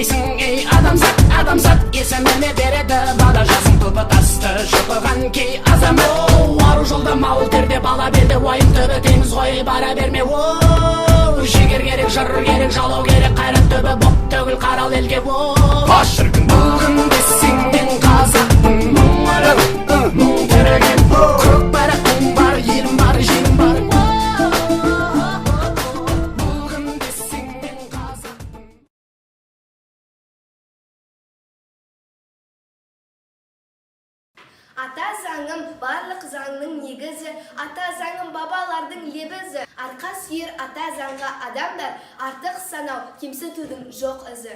дейсің, ей адамзат, адамзат есіміне береді бала жасың тұлпы тасты шұқыған кей азамат. Ару жолда мауыл терде бала белде, уайым түбі теңіз ғой бара берме. Жігер керек, жыр керек, жалау керек, қайрат түбі боп төгіл қарал елге. Шіркін бұл күнде сенен қазақпын, мұң өліп, мұң тіреген, көк барақ мұң бар, елім бар, жерім бар. Бұл күнде сенен қазақпын. Ата заңым барлық заңның негізі, ата заңым бабалардың лебізі. Арқа сүйер ата заңға адамдар, артық санау, кемсітудің жоқ ізі.